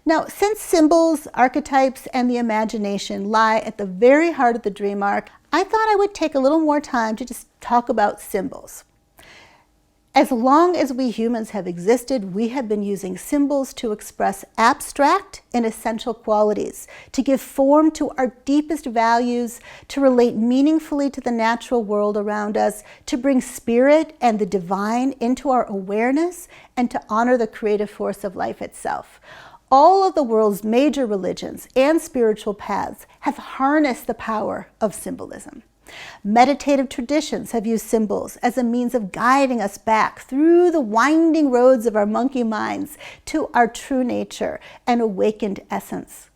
Now, since symbols, archetypes, and the imagination lie at the very heart of the dream arc, I thought I would take a little more time to just talk about symbols. As long as we humans have existed, we have been using symbols to express abstract and essential qualities, to give form to our deepest values, to relate meaningfully to the natural world around us, to bring spirit and the divine into our awareness, and to honor the creative force of life itself. All of the world's major religions and spiritual paths have harnessed the power of symbolism. Meditative traditions have used symbols as a means of guiding us back through the winding roads of our monkey minds to our true nature and awakened essence.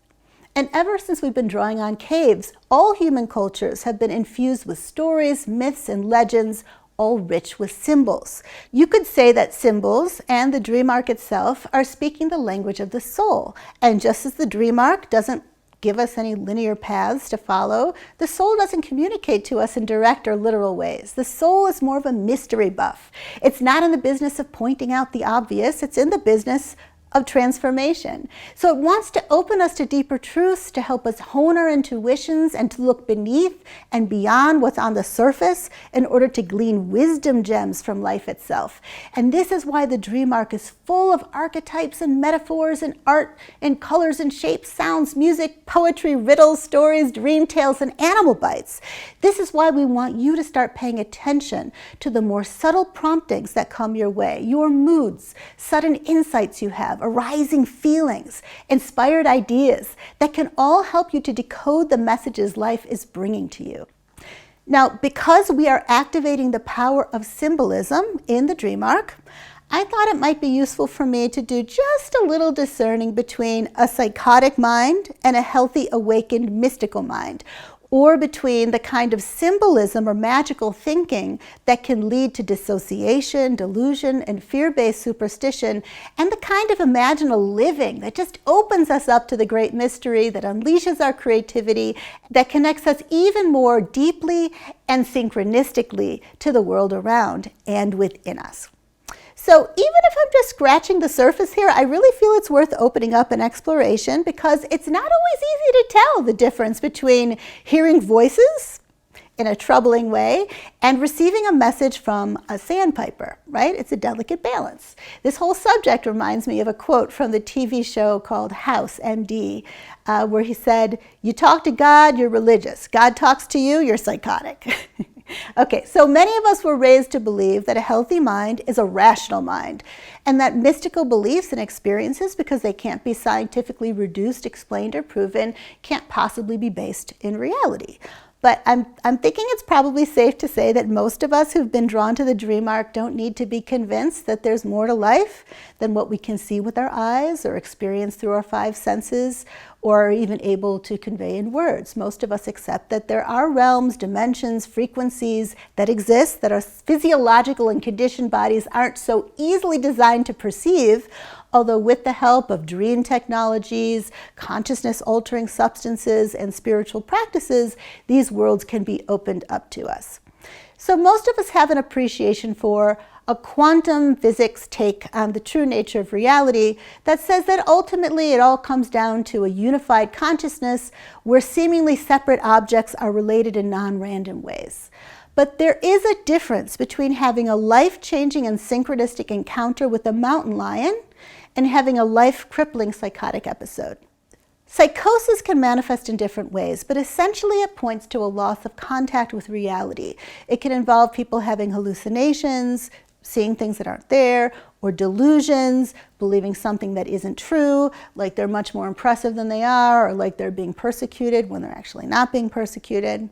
And ever since we've been drawing on caves, all human cultures have been infused with stories, myths, and legends, all rich with symbols. You could say that symbols and the dream arc itself are speaking the language of the soul. And just as the dream arc doesn't give us any linear paths to follow, the soul doesn't communicate to us in direct or literal ways. The soul is more of a mystery buff. It's not in the business of pointing out the obvious, it's in the business of transformation. So it wants to open us to deeper truths, to help us hone our intuitions and to look beneath and beyond what's on the surface in order to glean wisdom gems from life itself. And this is why the dream arc is full of archetypes and metaphors and art and colors and shapes, sounds, music, poetry, riddles, stories, dream tales, and animal bites. This is why we want you to start paying attention to the more subtle promptings that come your way, your moods, sudden insights you have, arising feelings, inspired ideas that can all help you to decode the messages life is bringing to you. Now, because we are activating the power of symbolism in the dream arc, I thought it might be useful for me to do just a little discerning between a psychotic mind and a healthy, awakened, mystical mind, or between the kind of symbolism or magical thinking that can lead to dissociation, delusion, and fear-based superstition, and the kind of imaginal living that just opens us up to the great mystery, that unleashes our creativity, that connects us even more deeply and synchronistically to the world around and within us. So even if I'm just scratching the surface here, I really feel it's worth opening up an exploration, because it's not always easy to tell the difference between hearing voices in a troubling way and receiving a message from a sandpiper, right? It's a delicate balance. This whole subject reminds me of a quote from the TV show called House, MD, where he said, "You talk to God, you're religious. God talks to you, you're psychotic." Okay, so many of us were raised to believe that a healthy mind is a rational mind, and that mystical beliefs and experiences, because they can't be scientifically reduced, explained, or proven, can't possibly be based in reality. But I'm thinking it's probably safe to say that most of us who've been drawn to the dream arc don't need to be convinced that there's more to life than what we can see with our eyes or experience through our five senses, or are even able to convey in words. Most of us accept that there are realms, dimensions, frequencies that exist that our physiological and conditioned bodies aren't so easily designed to perceive, although with the help of dream technologies, consciousness-altering substances, and spiritual practices, these worlds can be opened up to us. So most of us have an appreciation for a quantum physics take on the true nature of reality that says that ultimately it all comes down to a unified consciousness where seemingly separate objects are related in non-random ways. But there is a difference between having a life-changing and synchronistic encounter with a mountain lion and having a life-crippling psychotic episode. Psychosis can manifest in different ways, but essentially it points to a loss of contact with reality. It can involve people having hallucinations, seeing things that aren't there, or delusions, believing something that isn't true, like they're much more impressive than they are, or like they're being persecuted when they're actually not being persecuted.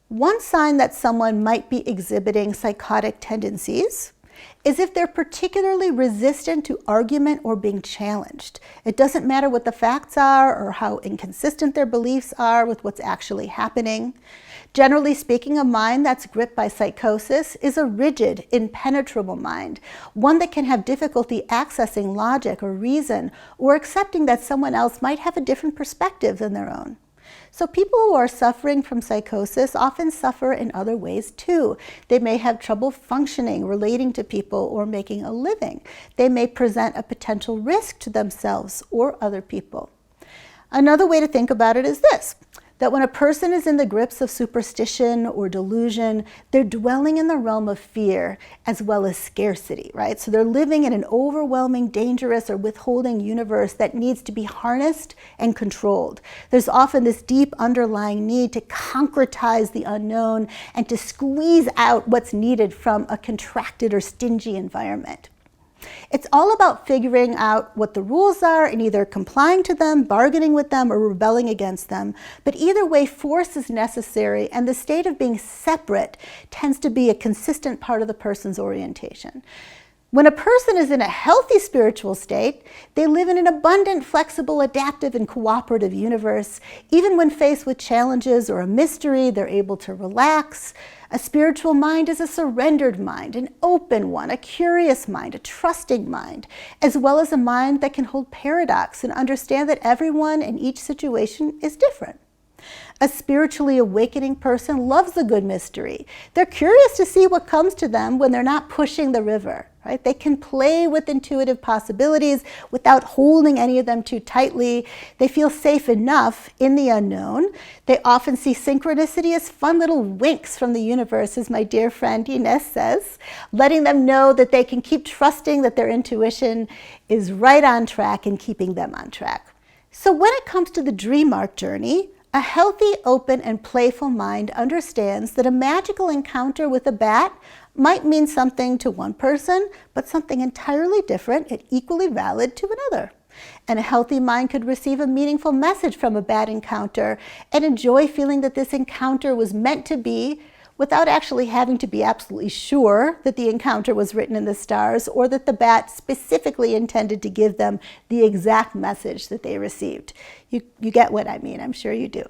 One sign that someone might be exhibiting psychotic tendencies is if they're particularly resistant to argument or being challenged. It doesn't matter what the facts are or how inconsistent their beliefs are with what's actually happening. Generally speaking, a mind that's gripped by psychosis is a rigid, impenetrable mind, one that can have difficulty accessing logic or reason or accepting that someone else might have a different perspective than their own. So people who are suffering from psychosis often suffer in other ways too. They may have trouble functioning, relating to people, or making a living. They may present a potential risk to themselves or other people. Another way to think about it is this, that when a person is in the grips of superstition or delusion, they're dwelling in the realm of fear as well as scarcity, right? So they're living in an overwhelming, dangerous, or withholding universe that needs to be harnessed and controlled. There's often this deep underlying need to concretize the unknown and to squeeze out what's needed from a contracted or stingy environment. It's all about figuring out what the rules are and either complying to them, bargaining with them, or rebelling against them. But either way, force is necessary, and the state of being separate tends to be a consistent part of the person's orientation. When a person is in a healthy spiritual state, they live in an abundant, flexible, adaptive, and cooperative universe. Even when faced with challenges or a mystery, they're able to relax. A spiritual mind is a surrendered mind, an open one, a curious mind, a trusting mind, as well as a mind that can hold paradox and understand that everyone in each situation is different. A spiritually awakening person loves the good mystery. They're curious to see what comes to them when they're not pushing the river, right? They can play with intuitive possibilities without holding any of them too tightly. They feel safe enough in the unknown. They often see synchronicity as fun little winks from the universe, as my dear friend Ines says, letting them know that they can keep trusting that their intuition is right on track and keeping them on track. So when it comes to the dream arc journey, a healthy, open, and playful mind understands that a magical encounter with a bat might mean something to one person, but something entirely different and equally valid to another. And a healthy mind could receive a meaningful message from a bat encounter and enjoy feeling that this encounter was meant to be, without actually having to be absolutely sure that the encounter was written in the stars or that the bat specifically intended to give them the exact message that they received. You get what I mean, I'm sure you do.